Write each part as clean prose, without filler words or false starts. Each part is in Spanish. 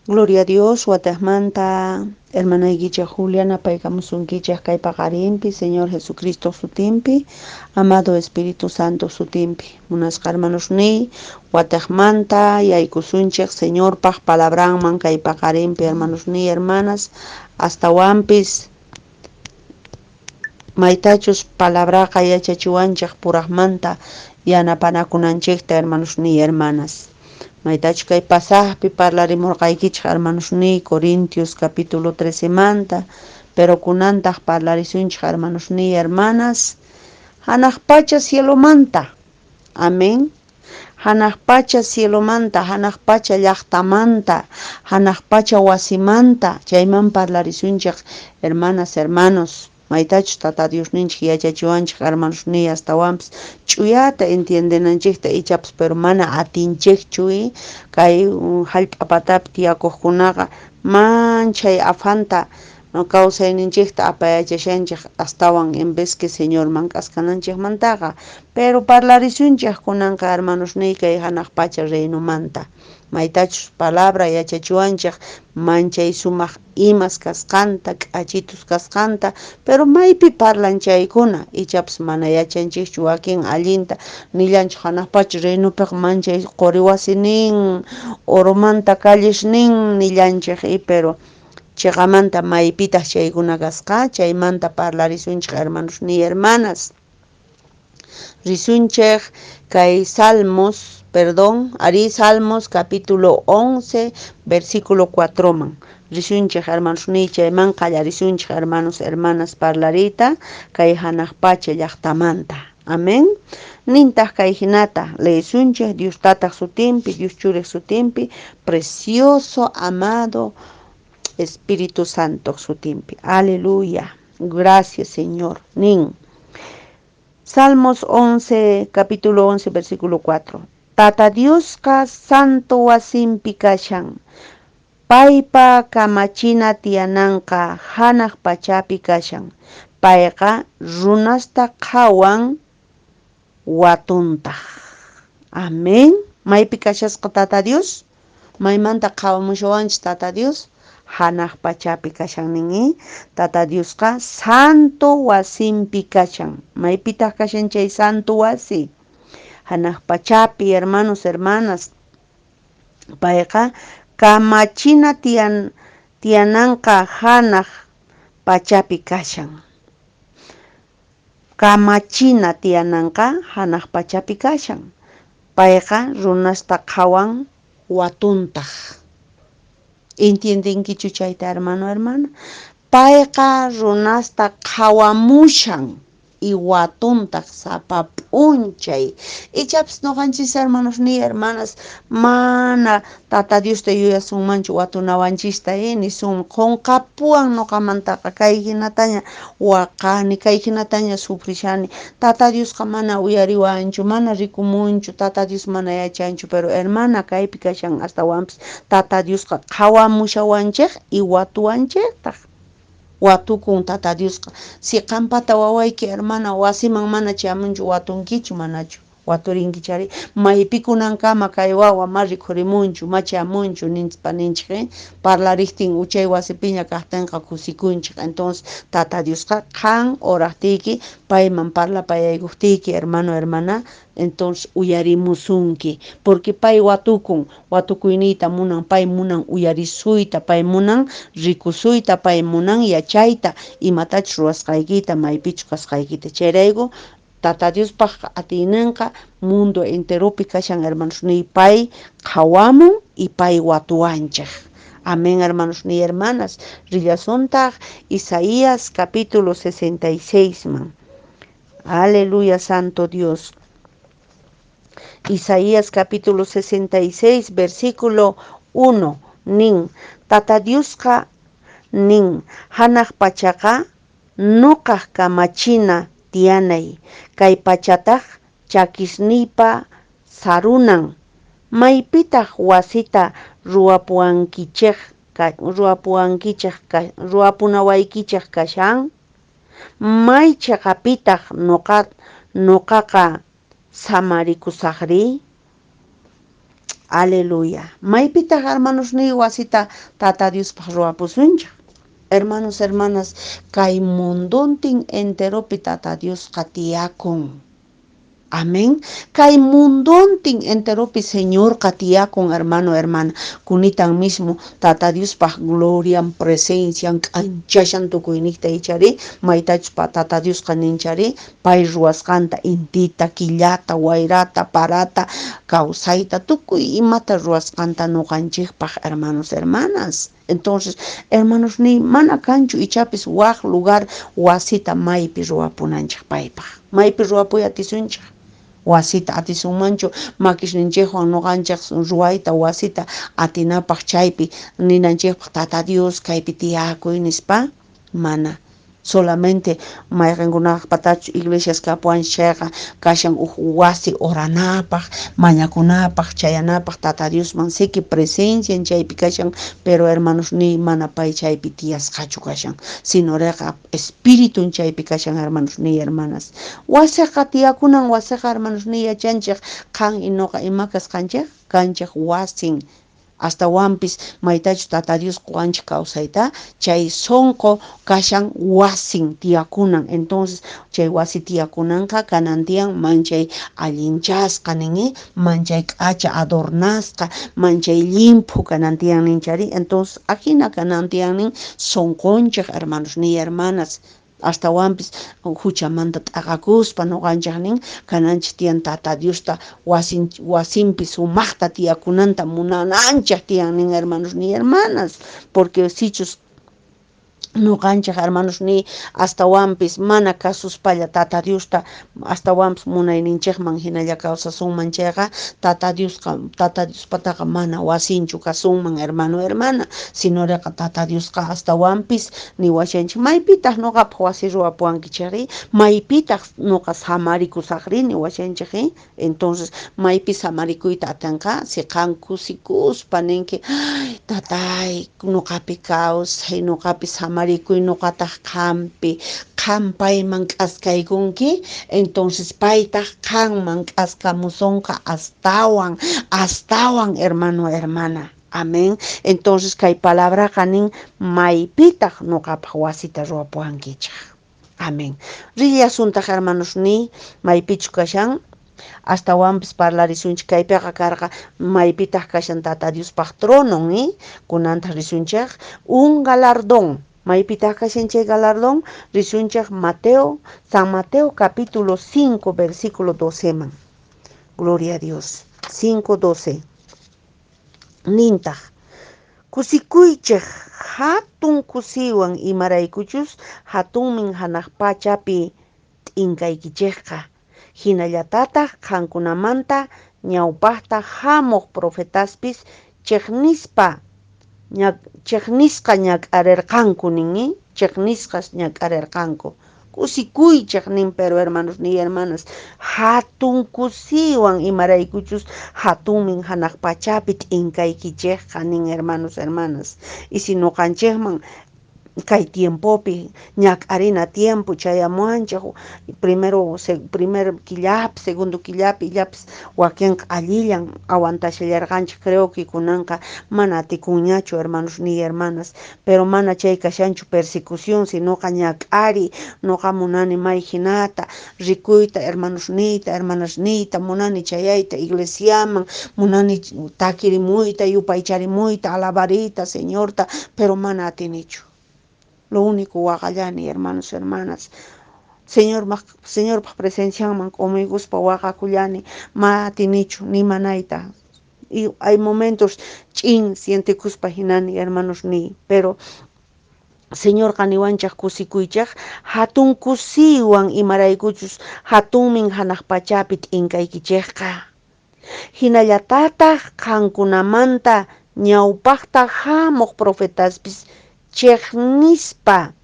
Gloria a Dios, Watasmanta, hermana Guicha Juliana, Paikamusunquicha, Kaipagarimpi, Señor Jesucristo Sutimpi, amado Espíritu Santo Sutimpi, Munasca hermanos ni, Watasmanta, Yaikusunchek, Señor, Paj Palabranman, Kaipagarimpi, hermanos ni, hermanas, hasta Wampis, Maitachus Palabraja, Yachachuanchek, Purahmanta, Yanapanakunanchekta, hermanos ni, hermanas. Maitach kay pasajpi parlarimurqaykichik hermanos ni Corintios capítulo 13 manta, pero kunantaq parlarisunchik hermanos ni hermanas, hanaq pacha cielo manta. Amén. Hanaq pacha cielo manta, hanaq pacha llaqtamanta, hanaq pacha wasimanta, chayman parlarisunchik hermanas, hermanos. Maitach tata Dios ninchik yachachiwanchik hermanos ni hasta wamps chuyata entiendenanchikta ichapas pero mana atinchikchu kay hallp'apatapi tiyakuqkunaqa manchay afanta kawsayninchikta apayachashanchik astawan en vez que señorman k'askananchikmantaqa pero parlarisunchik kunanqa hermanos ni kay hanaq pacha reynumanta maytachus palabra yachachiwanchik manchay sumaq imas kasqanta k'achitus kasqanta pero maypi parlantchaykuna ichapas mana yachanchikchu wakin allinta nillanchik hanaq pacha reynupiq manchay quri wasi nin oromanta kallish nin nillanchik pero chiqamanta maypitaq chaykuna kasqa chaymanta parlarisunchik hermanos ni hermanas risunchik kay Salmos capítulo 11 versículo 4 man risunchik hermanos ni chayman qallarisunchik hermanos hermanas parlarita kay hanaq pacha llaqtamanta amén nintaq kay hinata leesunchik Dios tataq sutinpi Dios churiq sutinpi precioso amado Espíritu Santo sutinpi aleluya gracias Señor nin Salmos 11, capítulo 11, versículo 4. Tata Dioska santo wasimpi kashan, paypa kamachina tiyananka hanaq pachapi kashan, payqa runasta qhawan watuntaq. Amén. Maypi kashasqa Tata Dios? Maymanta qhawamushawanchis Tata Dios? Hanaq pachapi kashan ningi Tata Diosqa santo wasimpi kashan maypitaq kashan chay santo wasi hanaq pachapi hermanos hermanas payqa kamachina tiyananqa hanaq pachapi kashan kamachina tiyananqa hanaq pachapi kashan payqa runasta qhawan watuntaq ¿entiendenkichu chayta hermano hermana? Payqa runasta qhawamushan y watuntaq sapa p'unchay ichapas nuqanchis hermanos ni hermanas mana Tata Diosta yuyasunmanchu watunawanchista nisun qunqapuwan nuqamantaqa kay hinataña waqani kay hinataña sufrishani Tata Diosqa mana uyariwanchu mana rikumunchu Tata Dios mana yachanchu pero hermana kaypi kashan hasta wampas Tata Diosqa qhawamushawanchik y watuwanchiktaq watukun Tata Diosqa si qampata wawayki hermana wasiman mana chamunchu watunkichu manachu waturinkichari maypi kunankama kay wawa ma rikhurimunchu ma chamunchu ninchik parlariqtin uchay wasipiña kaqtinqa kusikunchik entonces Tata Diosqa qan oraqtiki payman parlapayaykuptiki hermano hermana entonces uyarimusunki porque pay watukuyniyta munan pay munan uyarisuyta pay munan rikusuyta pay munan yachayta imatachus ruwasqaykita maypichu kasqaykita chayrayku Tata Diospaq atiyninqa mundo enteropi kashan hermanos ni pay qhawamun y pay watuwanchik amén hermanos ni hermanas rillasuntaj Isaías capítulo 66 man aleluya santo Dios Isaías capítulo 66 versículo 1 nin Tata Diosqa nin hanaq pachaqa nuqaq kamachina tiyanay kay pachataq chakisniypa sarunan maypitaq wasita ruwapunawaykichik kashan may chaqapitaq nuqaqa samarikusaqri Aleluya. Maypita hermanos ni wasita tata Dios ruapusuncha. Hermanos, hermanas, kay munduntin enteropi tata Dios katiakon. Amén. Kay munduntin enteropi Señor katiakon, hermano, hermana. Kunitan mismo tata Dios pa gloria, presencia, kanchashan tukuinikta ichari, maitach pa tata Dios kaninchari, pay ruaskanta intita, quillata, wairata, parata, causaita, tukuy imata ruaskanta no kanchikpaj, hermanos, hermanas. Entonces, hermanos, ni mana cancho y chapis waj lugar wasita maipi ruapunanchak paypaj. Maipi ruapuya tisunchak. Wasita atisunmanchu makishninchikwan nuqanchik ruwayta wasita atinapaq chaypi ninanchikpaq tata Dios kaypi tiyakuy nispa mana. Solamente mayqinkunaq patachu iglesias kapuanchayqa kashan wasi oranapaq, mañakunapaq, chayanapaq tata Dios man siki presencia chaypi kashan, pero hermanos ni mana pay chaypi tiyasqachu kashan, sino reqa espíritu chaypi kashan, hermanos ni hermanas. Wasiqa tiyakunan wasiqa hermanos ni yachanchik qan inuqa imakas kanchik wasin. Hasta wampis maitachu tata Dios kuanchik kausayta chay sonko kashan wasin tiyakunan. Entonces chay wasi tiyakunanqa kanantiyan manchay allinchasqa ningi, manchay k'acha adornasqa, manchay limpu kanantiyan ninchari. Entonces ajina kanantiyan nin sonkonchik, hermanos ni hermanas. Hasta wampis huchamanta t'aqakuspa nuqanchik nin kananchik tiyan tata Diosta wasinpi sumaqta tiyakunanta munananchik tiyan nin, hermanos ni hermanas, porque sichus nuqanchik hermanos ni hasta wampis mana kasuspalla tata Diosta hasta wampis munayninchikman hinalla kawsasunman chayqa tata Diospataqa mana wasinchu kasunman, hermano, hermana, sino reqa tata Diosqa hasta wampis niwashanchik maypitaq nuqapaq wasi ruwapuwankichari, maypitaq nuqa samarikusaqri niwashanchik. Entonces maypi samarikuyta atanqa siqan kusikuspa ninki ay tatay nuqapi kawsay, nuqapi samarikuy nuqataq qampi, qam payman k'askaykunki, entonces paytaq qanman k'askamusunqa astawan, hermano, hermana. Amén. Entonces kay palabra qanin maypitaq nuqapaq wasita ruwapuwankichaq. Amén. Rillasuntaj, hermanos ni maypichu kashan hasta wampis parlarisunchik kaypiqa karqa maypitaq kashan tata Diospaq tronon ni kunanta risunchik un galardón. Maypitaq kashan chay galardón risunchik San Mateo capítulo 5 versículo 12 man. Gloria a Dios. 5:12. Nintaq kusikuychik hatun kusiwan imaraykuchus hatunmin hanaq pachapi t'inqaykichikqa. Hinallatataq qankunamanta ñawpaqta hamuq profetaspis chiqnisqa ñak'arirqanku ninmi, chiqnisqas ñak'arirqanku. Kusikuychik nin, pero hermanos ni hermanas, hatun kusiwan imaraykuchus hatunmin hanaq pachapi t'inqaykichikqa nin, hermanos, hermanas. Y si nuqanchikman kay tiempopi ñak'arina tiempo chayamuanchik primer killapi, segundo killapi illapis wakinqa allillan awantashallarqanchik, creo que kunanqa mana atikunñachu, hermanos ni hermanas, pero mana chay kashanchu persecución, sinoqa ñak'ari nuqa munani may hinata rikuyta, hermanos niyta, hermanas niyta, munani chayayta iglesiaman, munani takirimuyta, yupaycharimuyta, alabarita Señorta, pero mana atinichu. Lo único waqallani, hermanos, hermanas, Señor presenciaman conmiguspa waqakullani ma atinichu ni manayta. Y hay momentos sientikuspa hinani, hermanos ni, pero Señor qaniwanchaq kusikuychaq hatun kusiwan imaraykuchus hatunmin hanaq pachapi t'inqaykichikqa. Hinallatataq qankunamanta ñawpaqta hamuq profetaspis chiqnispa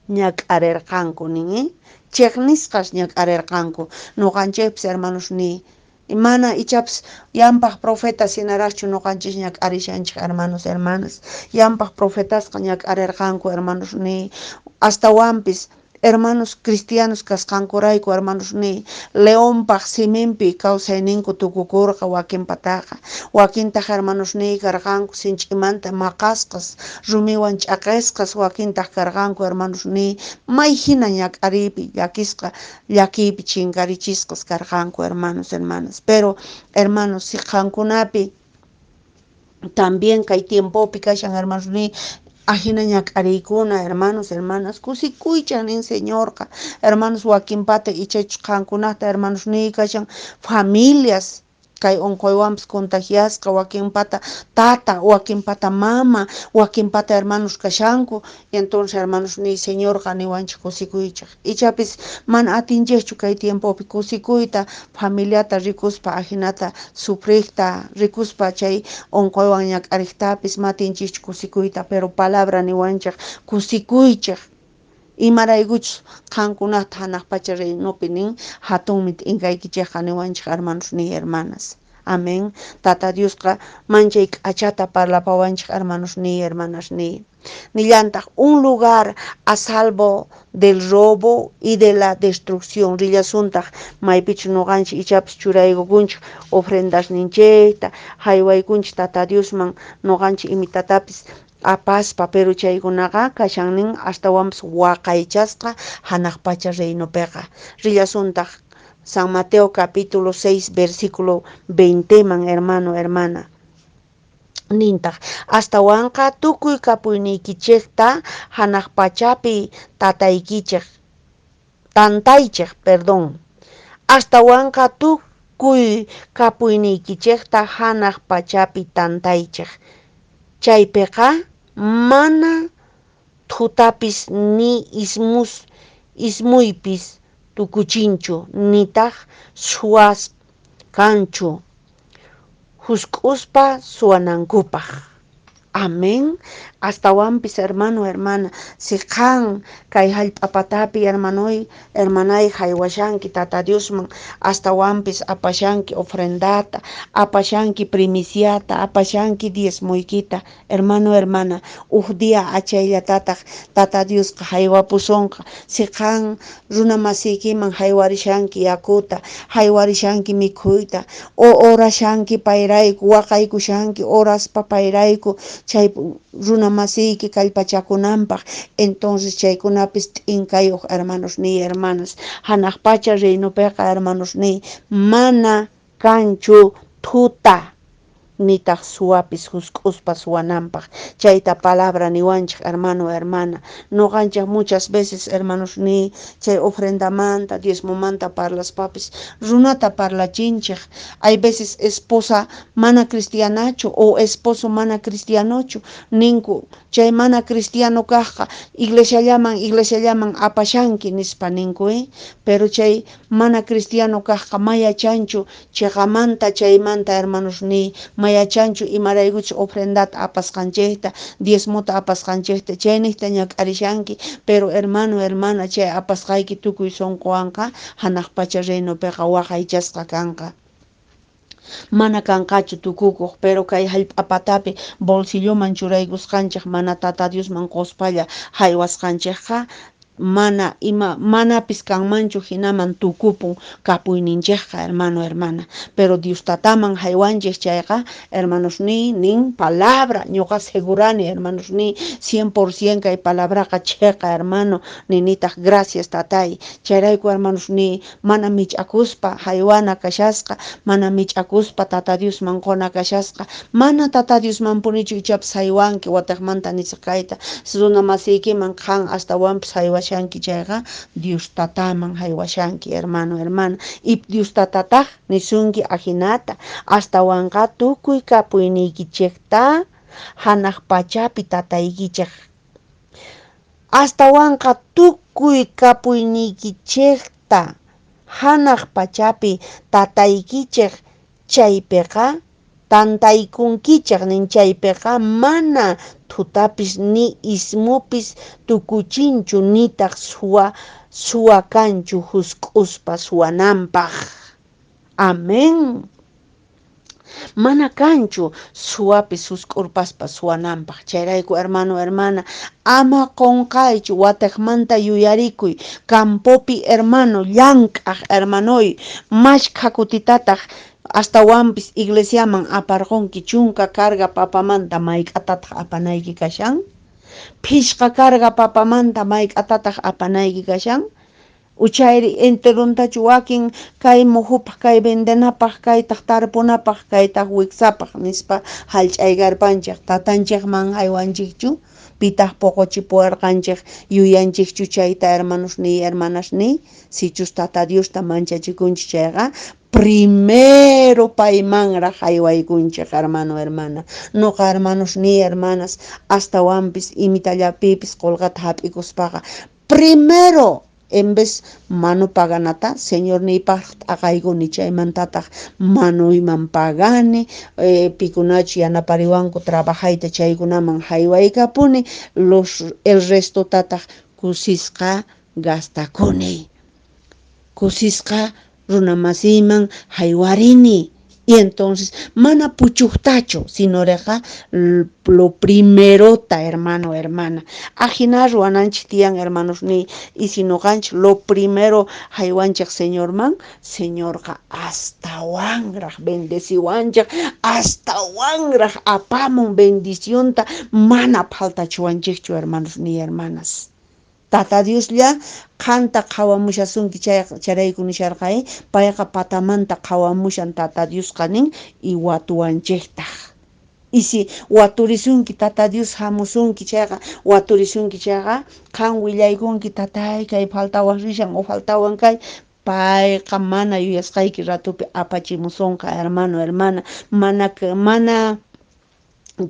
ñak'arirqanku nin, chiqnisqas ñak'arirqanku. Nuqanchikpis, hermanos ni mana ichapis yanpaq profeta sinaraqchu nuqanchik ñak'arishanchik, hermanos, hermanas. Yanpaq profetasqa ñak'arirqanku, hermanos ni hasta wampis hermanos cristianos kasqankurayku hermanos ni leonpaq siminpi kawsayninku tukukurqa wakinpataqa wakintaq hermanos ni karqanku sinch'imanta maqasqas rumiwan ch'aqisqas wakintaq karqanku hermanos ni may hina ñak'aripi llakiypi chinkarichisqas karqanku hermanas pero hermanos siqankunapi también kay tiempopi kashan hermanos ni ajina ñak'ariykuna hermanas kusikuychan nin señorqa hermanos wakinpata ichaychus qankunata hermanos ni kashan familias kay unquywanpas contagiasqa wakinpata tata wakinpata mama wakinpata hermanos kashanku entonces hermanos ni señorqa niwanchik kusikuychaq ichapis mana atinchikchu kay tiempopi kusikuyta familiata rikuspa ajinata sufriqta rikuspa chay unquywan ñak'ariqtapis matinchikchu kusikuyta pero palabra niwanchik kusikuychaq imaraykuchus qankunata hanaq pacha reynupi nin hatunmi t'inqaykichikqa niwanchik hermanos ni hermanas amén tata Diosqa manchay k'achata parlapawanchik hermanos ni hermanas ni nillantaq un lugar a salvo del robo y de la destrucción rillashuntaq maypichu nuqanchik ichapis churaykukunchik ofrendas ninchayta haywaykunchik tata Diosman nuqanchik imitatapis apaspa pero chaykunaqa kashannin ashtawanpas waqaychasqa hanaq pacha reynupiqa rillashuntaq San Mateo capítulo 6 versículo 20 man hermana nintaq ashtawanqa tukuy kapuynikichikta hanaq pachapi tantaychik ashtawanqa tukuy kapuynikichikta hanaq pachapi tantaychik chaypiqa mana tutapis ni ismuypis tukuchinchu nitaq suwas kanchu husk'uspa suwanankupaq amén ashtawanpis hermana si qan kay hallp'apatapi hermanay haywashanki tata Diosman ashtawanpis apashanki ofrendata apashanki primiciata apashanki diezmoykita hermana dia achayllatataq tata Diosqa haywapusunqa si qan runa masiykiman haywarishanki yakuta haywarishanki mikhuyta o orashanki payrayku waqaykushanki oraspa payrayku chay runa masiyki kallpachakunanpaq entonces chaykunapis t'inkayuq hermanos ni hermanas hanaq pacha reynupiqa hermanos ni mana kanchu tuta nitaq suwapis husk'uspa suwananpaq chayta palabra niwanchik hermana nuqanchik muchas veces hermanos ni chay ofrendamanta diezmomanta parlaspapis runata parlachinchik hay veces esposa mana cristianachu o esposo mana cristianochu ninku chay mana cristiano kaqqa iglesiallaman apashanki nispa ninku pero chay mana cristiano kaqqa mayachanchu chiqamanta chaymanta hermanos ni mayachanchu imaraykuchus ofrendata apasqanchikta diezmota apasqanchikta chayniyta ñak'arishanki pero hermana chay apasqayki tukuy sunquwanqa hanaq pacha reynupiqa waqaychasqa kanqa mana kanqachu tukukuq pero kay hallp'apatapi bolsilloman churaykusqanchik mana tata Diosman qospalla haywasqanchikqa manapis kanmanchu hinaman tukupun kapuyninchikqa hermana pero Dios tataman haywanchik chayqa hermanos nin palabra ñuqa segurani hermanos 100% kay palabraqa chayqa hermano ninitaq gracias tatay chayrayku hermanos mana mich'akuspa haywana kashasqa mana mich'akuspa tata Diosman quna kashasqa mana tata Diosman punichu ichapis haywanki wataqmanta nisqayta runa masiykiman qan ashtawanpis haywashanki chayqa Dios tataman haywashanki hermana y Dios tatataq nisunki ajinata ashtawanqa tukuy kapuynikichikta hanaq pachapi tataykichik ashtawanqa tukuy kapuynikichikta hanaq pachapi tataykichik chaypiqa tantaykunkichik nin chaypiqa mana tutapis ni ismupis tukuchinchu nitaq suwa kanchu husk'uspa suwananpaq amén Mana kanchu suapi susk'urpaspa suwananpaq. Chayrayku hermano hermana, ama qunqaychu wataqmanta yuyarikuy. Campopi hermano llank'aq hermanoy mashkha kutitataq astawanpis iglesiaman aparqunki chunka carga papamanta mayk'atataq apanayki kashan? Phishqa carga papamanta mayk'atataq apanayki kashan? Uchayri enteruntachu wakin kay muhupaq kay vendenapaq kaytaq tarpunapaq kaytaq wiksapaq nispa hallch'aykarpanchik tatanchikman aywanchikchu pitaq puquchipuwarqanchik yuyanchikchu chayta hermanos ni hermanas ni sichus tata Diosta manchachikunchik chayqa primero paymanraq haywaykunchik hermano hermana nuqa hermanos ni hermanas astawanpis imitallapipis qolqata hap'ikuspaqa primero en vez mano paganata señor nipaq t'aqaykuni chaymantataq manuyman pagani pikunachu yanapariwanku trabajayta chaykunaman haywaykapuni el resto tataq kusisqa gastakuni kusisqa runa masiyman haywarini y entonces mana puchuktachu sino reja lo primerota hermano hermana ajina ruananchik tiyan hermanos ni y sino ganch lo primero haywanchik señorman señorqa astawanraq bendeciwanchik astawanraq apamun bendicionta mana faltachuwanchikchu hermanos ni hermanas Tata Dios ya qanta qawamushasunki charayku nisharqay payqa patamanta qawamushan Tata Dios qanin y watuwanchiktaq y si waturisunki Tata Dios hamusunki chayqa waturisunki chayqa qan willaykunki tatay kay faltawaq rishan o faltawan kay payqa mana yuyasqayki ratupi apachimusunqa hermano hermana mana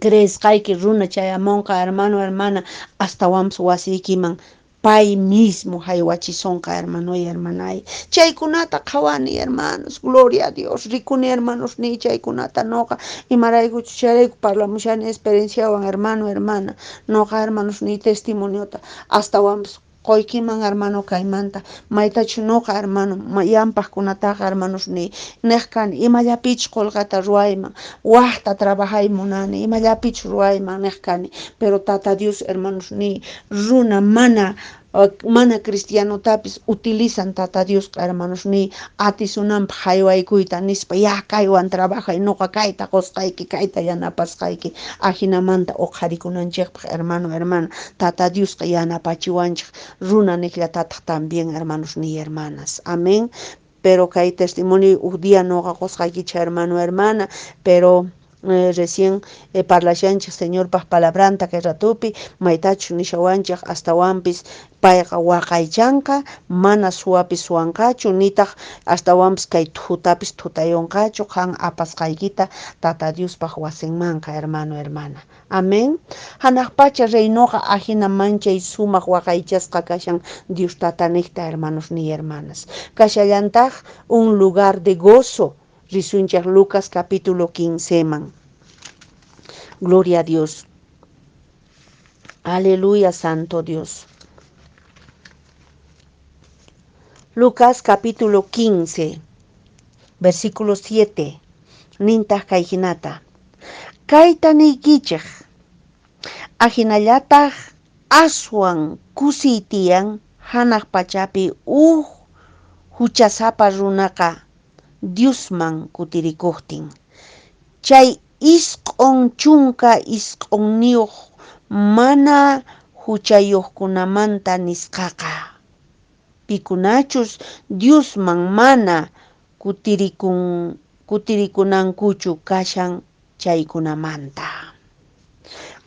creesqayki runa chayamunqa hermano hermana astawanpas wasiykiman pay mismo haywachisonqa hermano y hermanay chaykunata qhawani hermanos gloria a Dios rikuni hermanos ni chaykunata noqa imarayku chayayku parlamushani experienciawan hermano hermana noqa hermanos ni testimoniota astawanpas qoykiman hermano kaymanta maytachu noqa hermano llampaqkunataqa hermanos ni niqkani imallapichu qolqata ruayman waqta trabajay munani imallapichu ruayman niqkani pero Tata Dios hermanos ni runa mana cristianotapis utilizan Tata Dios hermanos ni atisunanpaq haywaykuyta nispa ya kaywan trabajay noqa kayta qusqayki kayta yanapasqayki ajinamanta uqharikunanchikpaq hermano hermana Tata Dios yanapachiwanchik runa niqllatataq también hermanos ni hermanas amén pero kay testimonio día noqa qusqaykicha hermano hermana pero recién parlashanchik señor paq palabranta kay ratupi maytachu nishawanchik astawanpis payqa waqaychanqa mana suwapi suwanqachu nitaq astawanpis kay thutapis thutayunqachu qan apasqaykita Tata Dios paq wasinmanqa hermano hermana amén hanaq pacha reynoqa ajina manchay sumaq waqaychasqa kashan Dios tatanekta hermanos ni hermanas kashallantaq un lugar de gozo risunchik Lucas capítulo 15 man gloria a Dios aleluya santo Dios Lucas capítulo 15 versículo 7 nintaq kayhinata kayta niykichik ajinallataq aswan kusiytiyan hanaq pachapi huchasapa runaqa Diosman kutirikuqtin chay isq'un chunka isq'unniyuq mana huchayuqkunamanta nisqaqa pikunachus Diosman mana kutirikunankuchu kashan chaykunamanta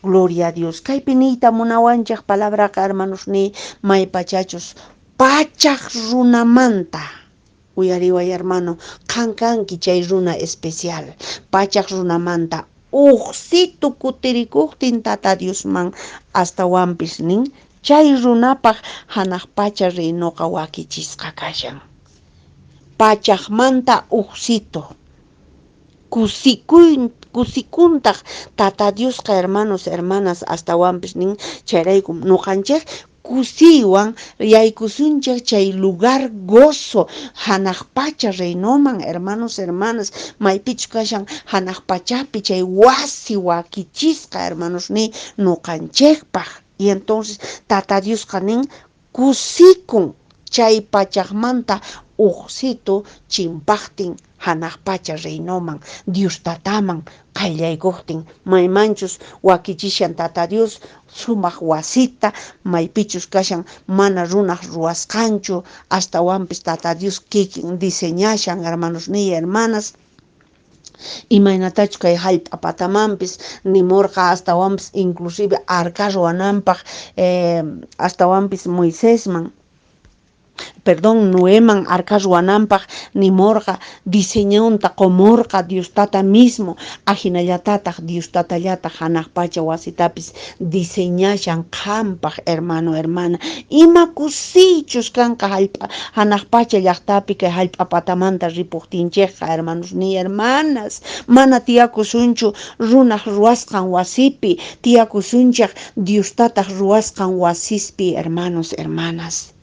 gloria a Dios kaypi niyta munawanchik palabraqa hermanos ni maypachachus pachaq runamanta uyariway hermano kanki chay runa especial pachaq runamanta uqsitu kutirikuqtin Tata Diosman astawanpis nin chay runapaq hanaq pacha reynoqa wakichisqa kashan pachaqmanta uqsitu kusikuntaq Tata Diosqa hermanos hermanas astawanpis nin chayrayku nuqanchik kusiwan yaykusunchik chay lugar gozo hanaq pacha reinoman, hermanos, hermanas, maypichu kashan hanaq pachapi chay wasi wakichisqa, hermanos, ni nuqanchikpaq. Y entonces Tata Dios kanin kusikun chay pachaqmanta uqsitu chimpaqtin hanaq pacha reinoman, Dios tataman qayllaykuqtin maymanchus wakichishan Tata Dios sumaq wasita maypichus kashan mana runaq ruwasqanchu astawanpis Tata Dios kikin diseñashan, hermanos ni hermanas, imaynatachu kay hallp'apatamanpis nimurqa astawanpis inclusive arka ruwananpaq astawanpis Moisésman Noeman arka ruwananpaq nimurqa diseñonta qumurqa Dios tata mismo ajinallatataq Dios tatallataq hanaq pacha wasitapis diseñashan qampaq, hermano, hermana, ima kusichus kanqa hanaq pacha llaqtapi kay hallp'apatamanta ripuqtinchikqa, hermanos ni hermanas, mana tiyakusunchu runaq ruwasqan wasipi, tiyakusunchik Dios tataq ruwasqan wasispi, hermanos, hermanas.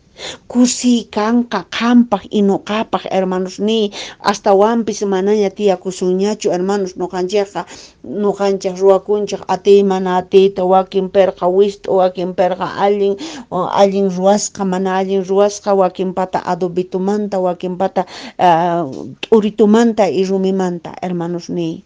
Kusi kanqa qampaq y nuqapaq, hermanos ni astawanpis manaña tiyakusunñachu, hermanos, nuqanchik ruwakunchik ati mana atita, wakin perqa wisto, wakin perqa allin ruwasqa, mana allin ruwasqa, wakin pata adobitumanta, wakin pata t'uritumanta y rumimanta, hermanos ni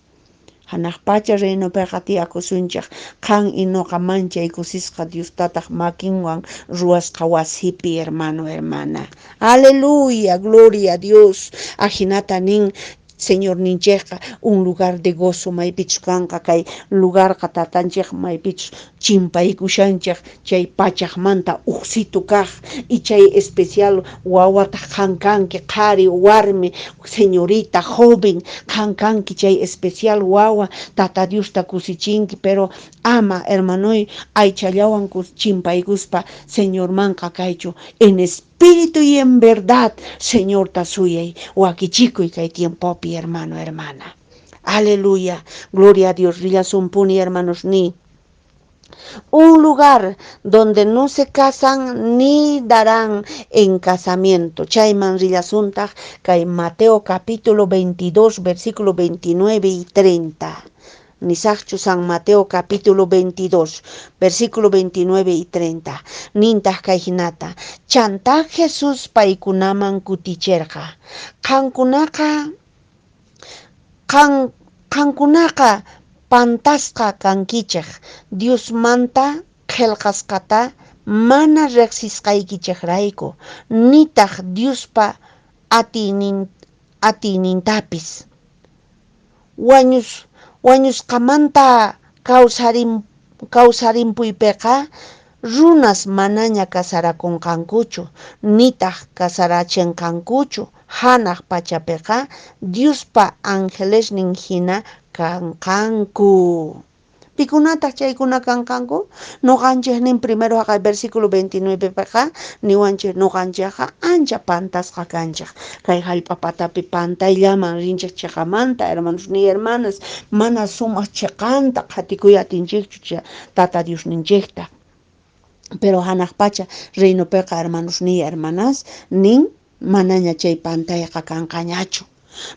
hanaq pacha reynupiqa tiyakusunchik qan y nuqa manchay kusisqa Dios tataq makinwan ruwasqa wasipi, hermano, hermana. Aleluya, gloria a Dios. Ajinata nin Señor ninchikqa un lugar de gozo maypichu kanqa kay lugarqa tatanchik maypichu chimpaykushanchik chay pachaqmanta uqsitu kaq y chay especial wawata qanqanki qari warmi señorita joven qanqanki chay especial wawa Tata Diosta kusichinki, pero ama, hermanoy, aychallawan chimpaykuspa Señor manqa kaychu en espíritu y en verdad, Señor tasuyay wakichikuy kay tiempopi, hermano, hermana. Aleluya, gloria a Dios. Rillasunpuni, hermanos, ni un lugar donde no se casan ni darán en casamiento. Chayman rillasунtaj kay Mateo capítulo 22, versículo 29 y 30. Nisaqchu San Mateo capítulo 22, versículo 29 y 30. Nintaj kay hinata. Chanta Jesús paykunaman kuticherqa. Qankunaqa pantasqa kankichik Dios manta qillqasqata mana riqsisqaykichikrayku nitaq Diospa atinintapis wañusqamanta kawsarimpuypiqa runas manaña kasarakunqankuchu nitaq kasarachinqankuchu hanaq pachapiqa Diospa angelesnin hina kanqanku. Pikunataq chaykuna kanqanku? Nuqanchiknin primero haqay versículo 29 piqa niwanchik nuqanchikqa ancha pantasqa kanchik. Kay hallp'apatapi pantayllaman rinchik chiqamanta, hermanos ni hermanas, mana sumaq chiqanta qhatikuyatinchikchu Tata Dios ninchikta. Pero hanaq pacha reynupiqa, hermanos ni hermanas, nin manaña chay pantayqa kanqañachu.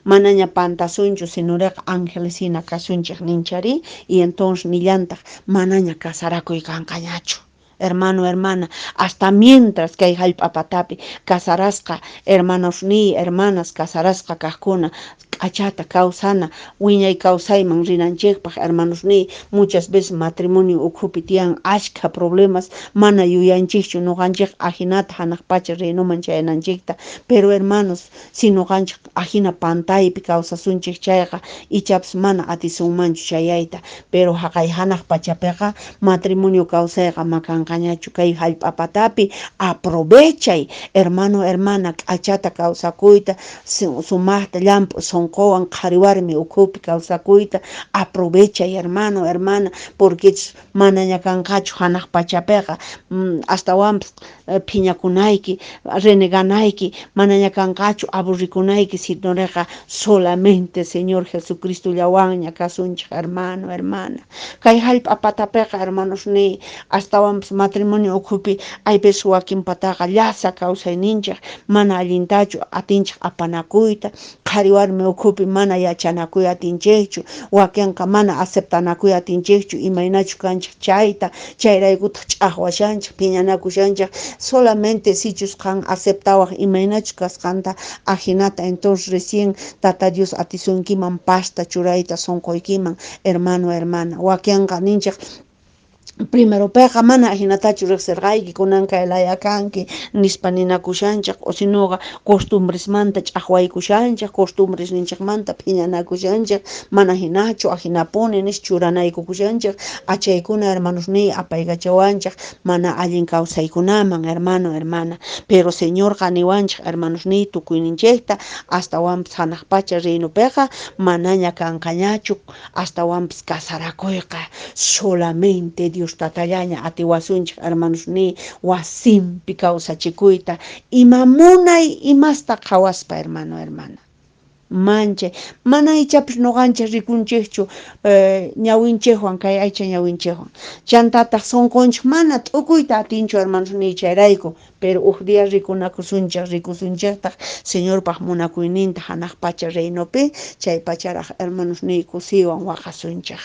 Manaña pantasunchu sinuriqa angelesina kasunchik ninchari y entonces nillantaq manaña kasarakuy kanqañachu. Hermano, hermana, hasta mientras que hay hallp'apatapi casarasqa, hermanos ni hermanas casarasqa kaqkuna achata kawsana wiñay kawsayman rinanchikpaq, hermanos ni muchas veces matrimonio ukhupi tiyan ashka problemas mana yuyanchikchu nuqanchik ajinata hanaq pacha reynuman chayananchikta, pero hermanos si nuqanchik ajina pantaypi kawsasunchik chayqa ichapas mana atisunmanchu chayayta, pero haqay hanaq pachapiqa matrimonio kawsayqa makanqañachu kay hallp'apatapi aprovechay, hermano, hermana, achata kawsakuyta sumaqta llampu sonqowan qhariwarmi ukhupi kawsakuyta aprovechay hermano hermana porque mana kanqachu hanaq pachapiqa astawanpas phiñakunayki reneganayki mana kanqachu aburrikunayki sinoriqa solamente Señor Jesucristo llawanña kasunchik hermano hermana kay hallp'a patapiqa hermanos ni astawanpas matrimonio ukhupi aypis wakin pataqa llasa kawsayninchik mana allintachu atinchik apanakuyta qhariwarmi ukhupi mana yachanakuy atinchikchu wakinqa mana aceptanakuy atinchikchu imaynachu kanchik chayta chayraykuta ch'aqwashanchik phiñanakushanchik solamente sichus qan aceptawaq imaynachu kasqanta ajinata entonces recién tata Dios atisunkiman pasta churayta sonquykiman hermano hermana wakinqa ninchik primero peqa mana ajinatachu riqsirqayki kunanqa elaya kanki nispa ninakushanchik o sinoqa costumbresmanta ch'aqwaykushanchik costumbres ninchikmanta phiñanakushanchik mana hinachu ajinapuni nish churanaykukushanchik achaykuna hermanos ni apaykachawanchik mana allin kawsaykunaman hermano hermana pero señorqa niwanchik hermanos ni tukuyninchikta astawanpas hanaq pacha reynupiqa manaña kanqañachu astawanpas kasarakuyqa solamente Dios tatallaña atiwasunchik hermanos ni wasimpi kawsachikuyta ima munay imasta qhawaspa hermano hermana manche mana ichapis nuqanchik rikunchikchu ñawinchikwan kay aycha ñawinchikwan chantataq sonqunchik mana t'ukuyta atinchu hermanos ni chayrayku pero dia rikusunchik señorpaq munakuyninta hanaq pacha reynupi chay pacharaq hermanos ni kusiwan waqasunchik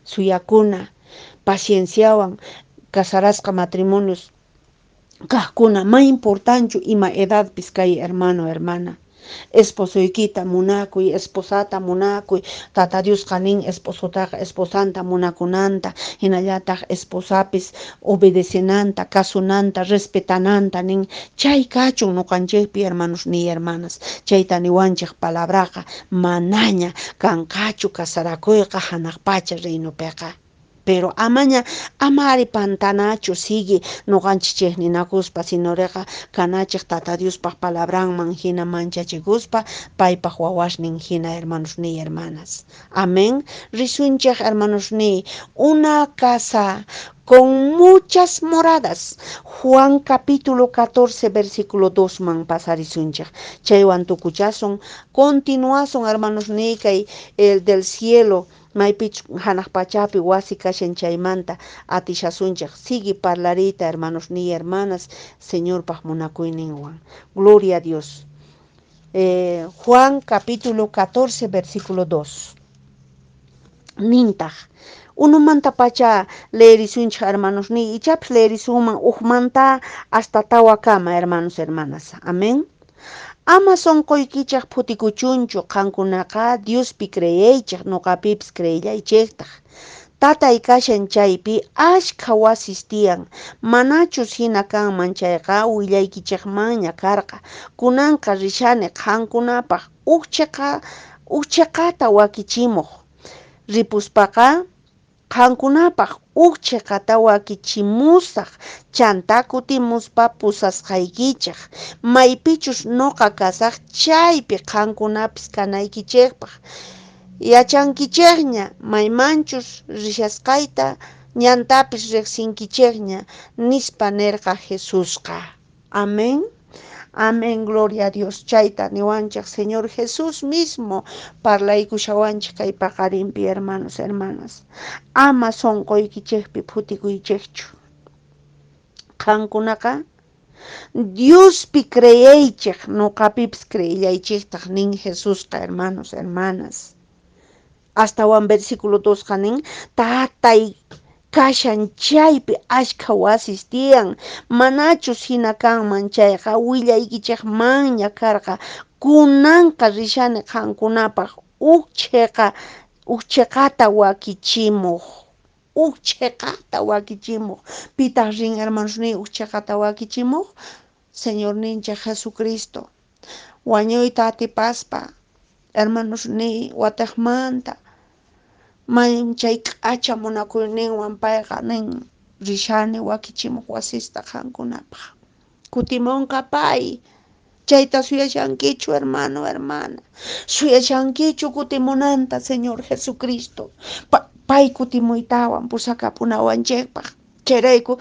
suyakuna pacienciawan casarasqa matrimonios kaqkuna ma importanchu ima edadpis kay hermano hermana esposuykita munakuy esposata munakuy tata Dios qanin esposotaqa esposanta munakunanta hinallataq esposapis obedecenanta kasunanta respetananta nin chay kachun nuqanchikpi hermanos ni hermanas chayta niwanchik palabraqa manaña kanqachu kasarakuyqa hanaq pacha reynupiqa pero amari pantanachu sigue nuqanchik chiqninakuspa sinoriqa kanachik tata Diospaq palabranman hina manchachikuspa paypaq wawashnin hina hermanos ni hermanas amén risunchik hermanos ni una casa con muchas moradas Juan capítulo 14 versículo 2 man pasarisunchik chaywan tukuchasun continuason hermanos ni kay el del cielo maypich hanaq pachapi wasi kashan chaymanta atishasunchik sigue parlarita hermanos ni hermanas señorpaq munakuyninwan gloria a Dios Juan capítulo 14 versículo 2 nintaq unumanta pacha leerisunchik hermanos ni ichapis leerisunman uqmanta hasta tawakama hermanos hermanas amén ama sonquykichik putikuchunchu qankunaqa Diospi creyaychik nuqapipis creyaychiktaq tatay kashan chaypi ashka wasis tiyan manachus hina kanman chayqa willaykichikmanña karqa kunanqa rishani qankunapaq uqchiqata wakichimuq ripuspaqa qankunapaq uqchiqata wakichimusaq chanta kutimuspa pusasqaykichik maypichus nuqa kasaq chaypi qankunapis kanaykichikpaq yachankichikña maymanchus rishasqayta ñantapis riqsinkichikña nispa nirqa Jesusqa amén amén gloria a Dios chayta niwanchik Señor Jesús mismo parlaykushawanchik kay paqarinpi hermanos hermanas ama sonquykichikpi phutikuychikchu qankunaqa Diospi creyaychik nuqapipis creyaychiktaq nin Jesusqa hermanos hermanas astawan versículo 2 qanin tatay kashan chaypi ashka wasis tiyan manachus hina kanman chayqa willaykichikmanña karqa kunanqa rishani qankunapaq uqchiqata wakichimuq pitaq rin hermanos ni uqchiqata wakichimuq Señor ninchik Jesucristo wañuyta atipaspa hermanos ni watiqmanta chay k'acha munakuyninwan payqa nin rishani wakichimuq wasista qankunapaq kutimunqa pay Chayta suyashankichu, hermano, hermana. Suyashankichu kutimunanta, Señor Jesucristo. Pay kutimuytawan pusakapunawanchikpaq. Chayrayku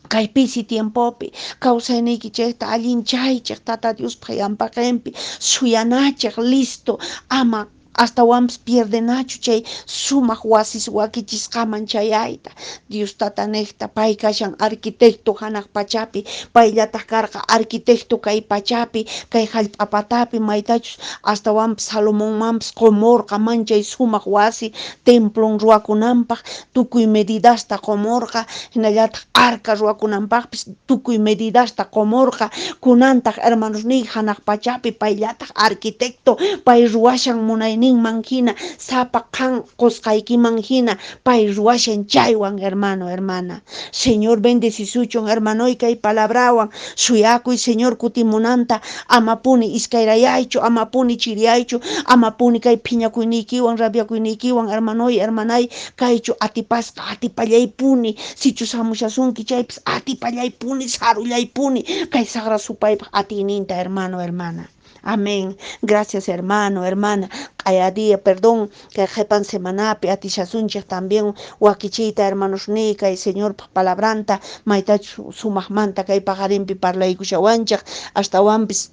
kay pisi tiempopi kawsaynikichikta allinchaychik Tata Diospaq llampaqinpi suyanachiq listo ama hasta wampas pierdenachu chay sumaq wasis wakichisqaman chayayta Dios Tata niqta pay kashan arquitecto hanaq pachapi payllataq karqa arquitecto kay pachapi kay hallp'apatapi maytachus hasta wampas Salomonmanpas qumurqa manchay sumaq wasi templon ruwakunanpaq tukuy medidasta qumurqa hinallataq arca ruwakunanpaqpis tukuy medidasta qumurqa kunantaq hermanos nin hanaq pachapi payllataq arquitecto pay ruwashan munayninman hina sapa qan qusqaykiman hina pay ruwashan chaywan hermano hermana Señor bendecisuchun hermanoy kay palabrawan suyakuy Señor kutimunanta amapuni iskayrayaychu amapuni chiriyaychu amapuni kay phiñakuynikiwan rabiakuynikiwan hermanoy hermanay kaychu atipasqa atipallaypuni sichusamushasunki chaypis atipallaypuni sarullaypuni kay sagra supaypaq atiyninta hermano hermana Amén. Gracias, hermano, hermana. Cada día, perdón, que jepan semanapi, atishasunchik también, wakichita, hermanos nika, y Señor, palabranta, maita sumahmanta, que hay pajarimpi parla y kushawanchak, hasta wampis.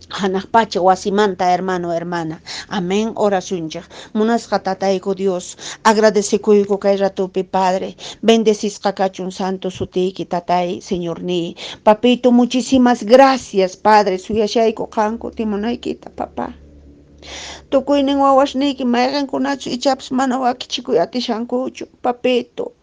Hanakpacha wasimanta, hermano, hermana. Amén. Oracionchak. Munasqa tatayko Dios. Agradecekuyku kay ratupi, Padre. Bendecis kakachun santo sutiki, tatay, Señor ni. Papito, muchísimas gracias, Padre. Suyashayko kanko timonaykita, papá. Tukuynin wawashniki mayqankunachu ichapas mana wakichikuy atishankuchu, papito.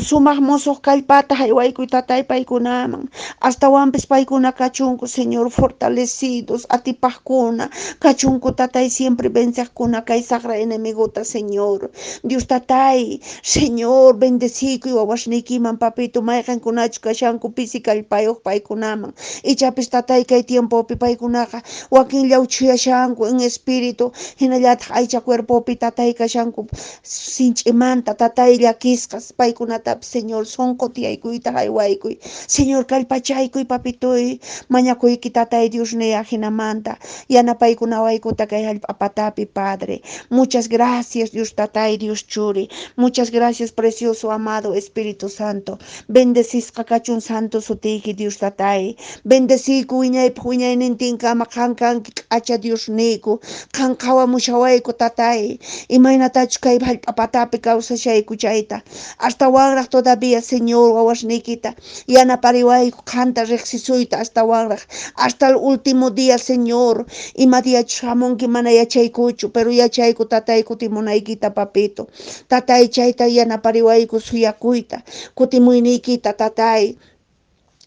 Sumaq musuq kallpata haywaykuy tatay paykunaman hasta wampis paykuna kachunku Señor fortalecidos atipaqkuna kachunku tatay siempre venceqkuna kay sagra enemigota Señor Dios tatay Señor bendecikuy wawashnikiman papito mayqankunachu kashanku pisi kallpayuq paykunaman ichapis tatay kay tiempopi paykunaqa wakin llawchuyashanku en espíritu hinallataq aycha cuerpopi tatay kashanku sinch'imanta tatay llakisqas paykunatapi Señor sonko tiyaykuyta haywaykuy Señor kallpachaykuy papitoy mañakuyki tatay Dios niya hinamanta yanapaykunawaykuta kay hallp'apatapi Padre muchas gracias Dios tatay Dios churi muchas gracias precioso amado Espíritu Santo bendecizqa kachun santo sutiyki Dios tatay bendeciku wiñaypaq wiñaynintinkama qankanki k'acha Dios niku qan qawamushawayku tatay imaynatachu kay hallp'apatapi kawsashayku chayta hasta wanraq todavía Señor wawashnikita yanapariwayku qanta riqsisuyta hasta wanraq hasta el último día Señor ima diachu hamunki mana yachaykuchu pero yachayku tatay kutimunaykita papito tatay chayta yanapariwayku suyakuyta kutimuyniykita tatay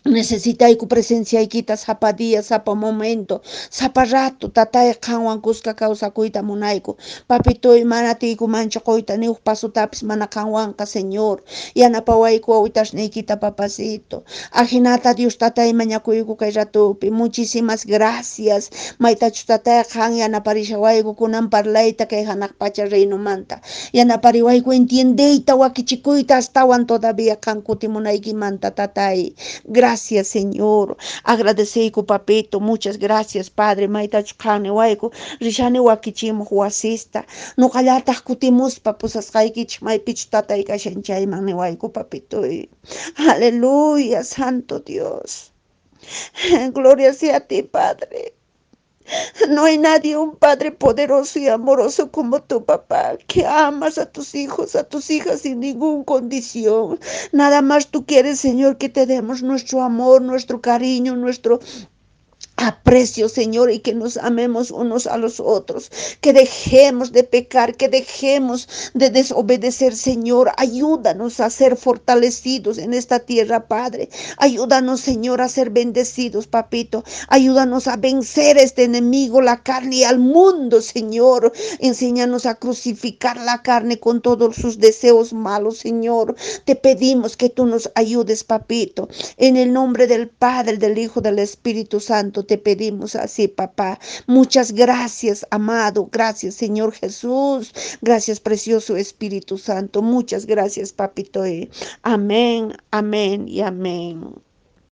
necesitayku presenciaykita sapa día, sapa momento, sapa rato, tatay qanwan kuska kawsakuyta munayku. Papitoy mana tiykumanchu qoyta niuq pasutapis mana qanwanqa, Señor. Yanapawayku wawitashniykita, papacito. Ajinata Dios tatay mañakuyku kay ratupi. Muchísimas gracias. Maytachu tatay qan yanaparishawayku kunan parlayta kay hanaq pacha reynumanta. Yanapariwayku entiendeyta wakichikuyta astawan todavía qan kutimunaykimanta tatay. Gracias, Señor. Agradeceiku, papito. Muchas gracias, Padre. Maitachu qani wayku. Rishani wakichimuq wasista. Nuqallataq kutimuspa pusasqaykichik maypichu tatay kashanchayman niwayku, papito. Aleluya, Santo Dios. Gloria sea a ti, Padre. No hay nadie, un Padre poderoso y amoroso como tu papá, que amas a tus hijos, a tus hijas sin ninguna condición. Nada más tú quieres, Señor, que te demos nuestro amor, nuestro cariño, nuestro aprecio, Señor, y que nos amemos unos a los otros, que dejemos de pecar, que dejemos de desobedecer, Señor. Ayúdanos a ser fortalecidos en esta tierra, Padre. Ayúdanos, Señor, a ser bendecidos, papito. Ayúdanos a vencer a este enemigo, la carne y al mundo, Señor. Enséñanos a crucificar la carne con todos sus deseos malos, Señor. Te pedimos que tú nos ayudes, papito. En el nombre del Padre, del Hijo, del Espíritu Santo, te pedimos así, papá. Muchas gracias, amado. Gracias, Señor Jesús. Gracias, precioso Espíritu Santo. Muchas gracias, papito. Amén, amén y amén.